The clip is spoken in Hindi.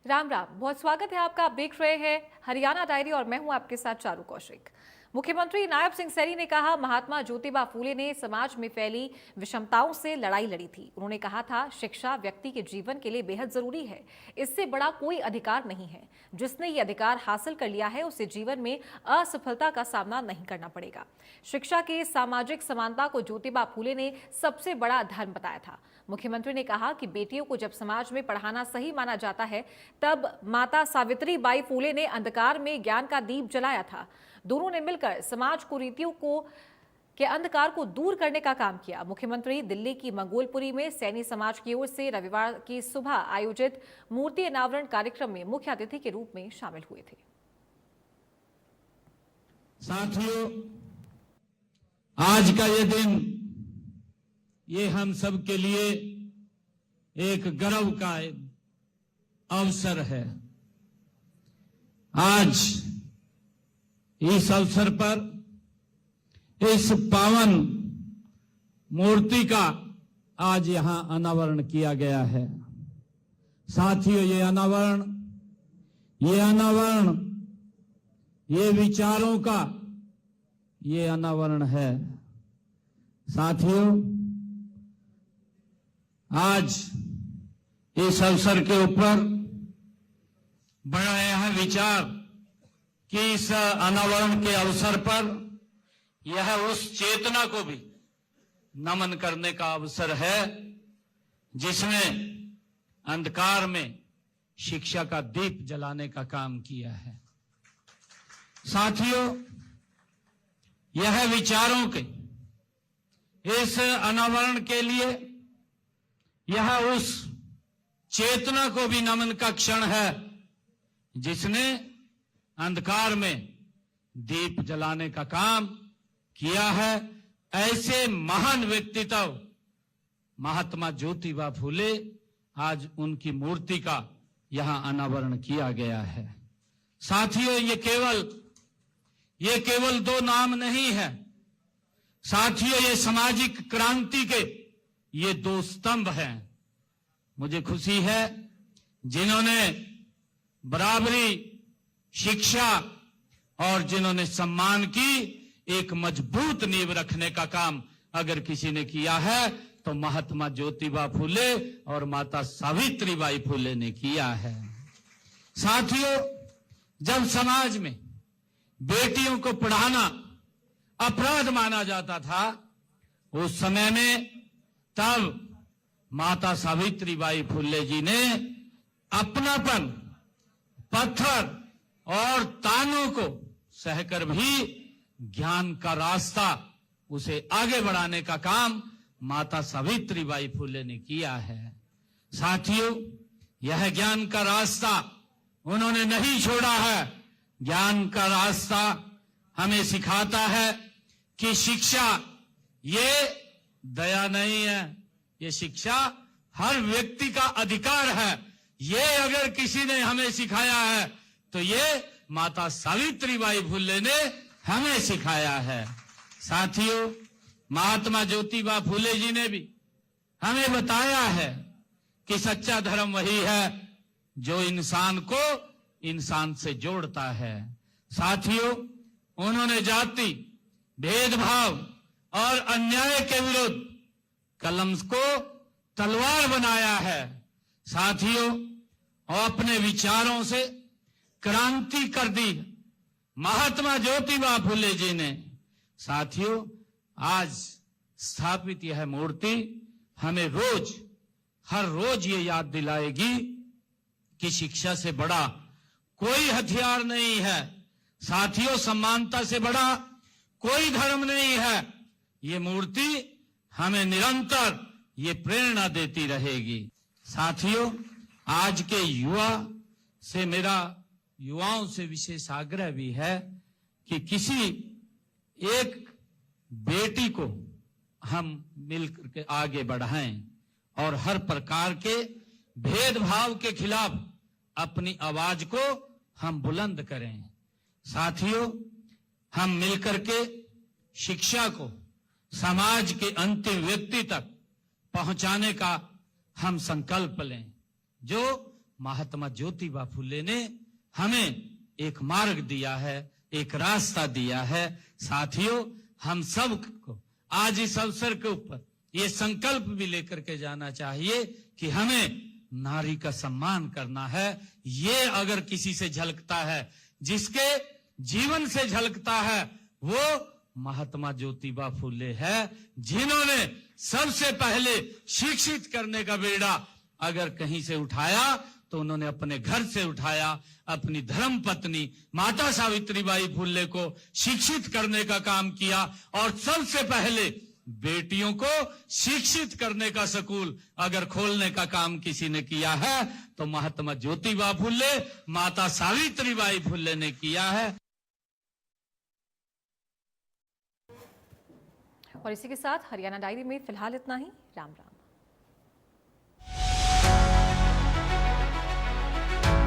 राम राम, बहुत स्वागत है आपका। आप देख रहे हैं हरियाणा डायरी और मैं हूं आपके साथ चारू कौशिक। मुख्यमंत्री नायब सिंह सैनी ने कहा, महात्मा ज्योतिबा फूले ने समाज में फैली विषमताओं से लड़ाई लड़ी थी। उन्होंने कहा था, शिक्षा व्यक्ति के जीवन के लिए बेहद जरूरी है। इससे बड़ा कोई अधिकार नहीं है। जिसने ये अधिकार हासिल कर लिया है उसे जीवन में असफलता का सामना नहीं करना पड़ेगा। शिक्षा की सामाजिक समानता को ज्योतिबा फूले ने सबसे बड़ा धर्म बताया था। मुख्यमंत्री ने कहा कि बेटियों को जब समाज में पढ़ाना सही माना जाता है, तब माता सावित्री बाई फूले ने अंधकार में ज्ञान का दीप जलाया था। दोनों ने मिलकर समाज कुरीतियों के अंधकार को दूर करने का काम किया। मुख्यमंत्री दिल्ली की मंगोलपुरी में सैनी समाज की ओर से रविवार की सुबह आयोजित मूर्ति अनावरण कार्यक्रम में मुख्य अतिथि के रूप में शामिल हुए थे। साथियों, आज का ये दिन ये हम सब के लिए एक गर्व का अवसर है। आज इस अवसर पर इस पावन मूर्ति का आज यहां अनावरण किया गया है। साथियों, ये अनावरण ये विचारों का ये अनावरण है। साथियों, आज इस अवसर के ऊपर बड़ा यह विचार कि इस अनावरण के अवसर पर यह उस चेतना को भी नमन करने का अवसर है जिसने अंधकार में शिक्षा का दीप जलाने का काम किया है। साथियों, यह विचारों के इस अनावरण के लिए यह उस चेतना को भी नमन का क्षण है जिसने अंधकार में दीप जलाने का काम किया है। ऐसे महान व्यक्तित्व महात्मा ज्योतिबा फूले, आज उनकी मूर्ति का यहां अनावरण किया गया है। साथियों, ये केवल दो नाम नहीं है। साथियों, ये सामाजिक क्रांति के ये दो स्तंभ हैं। मुझे खुशी है जिन्होंने बराबरी, शिक्षा और जिन्होंने सम्मान की एक मजबूत नींव रखने का काम अगर किसी ने किया है तो महात्मा ज्योतिबा फूले और माता सावित्रीबाई फूले ने किया है। साथियों, जब समाज में बेटियों को पढ़ाना अपराध माना जाता था उस समय में, तब माता सावित्रीबाई फूले जी ने अपनापन, पत्थर और तानों को सहकर भी ज्ञान का रास्ता उसे आगे बढ़ाने का काम माता सावित्रीबाई फूले ने किया है। साथियों, यह ज्ञान का रास्ता उन्होंने नहीं छोड़ा है। ज्ञान का रास्ता हमें सिखाता है कि शिक्षा ये दया नहीं है, ये शिक्षा हर व्यक्ति का अधिकार है। ये अगर किसी ने हमें सिखाया है तो ये माता सावित्रीबाई फूले ने हमें सिखाया है। साथियों, महात्मा ज्योतिबा फूले जी ने भी हमें बताया है कि सच्चा धर्म वही है जो इंसान को इंसान से जोड़ता है। साथियों, उन्होंने जाति, भेदभाव और अन्याय के विरुद्ध कलम को तलवार बनाया है। साथियों, और अपने विचारों से क्रांति कर दी महात्मा ज्योतिबा फूले जी ने। साथियों, आज स्थापित यह मूर्ति हमें हर रोज ये याद दिलाएगी कि शिक्षा से बड़ा कोई हथियार नहीं है। साथियों, समानता से बड़ा कोई धर्म नहीं है। ये मूर्ति हमें निरंतर ये प्रेरणा देती रहेगी। साथियों, आज के युवाओं से विशेष आग्रह भी है कि किसी एक बेटी को हम मिलकर के आगे बढ़ाएं और हर प्रकार के भेदभाव के खिलाफ अपनी आवाज को हम बुलंद करें। साथियों, हम मिलकर के शिक्षा को समाज के अंतिम व्यक्ति तक पहुंचाने का हम संकल्प लें। जो महात्मा ज्योतिबा फुले ने हमें एक मार्ग दिया है, एक रास्ता दिया है। साथियों, हम सब को आज इस अवसर के ऊपर ये संकल्प भी लेकर के जाना चाहिए कि हमें नारी का सम्मान करना है। ये अगर किसी से झलकता है, जिसके जीवन से झलकता है, वो महात्मा ज्योतिबा फुले है, जिन्होंने सबसे पहले शिक्षित करने का बेड़ा अगर कहीं से उठाया तो उन्होंने अपने घर से उठाया। अपनी धर्म पत्नी माता सावित्रीबाई फुले को शिक्षित करने का काम किया और सबसे पहले बेटियों को शिक्षित करने का स्कूल अगर खोलने का काम किसी ने किया है तो महात्मा ज्योतिबा फुले, माता सावित्रीबाई फुले ने किया है। और इसी के साथ हरियाणा डायरी में फिलहाल इतना ही। राम राम।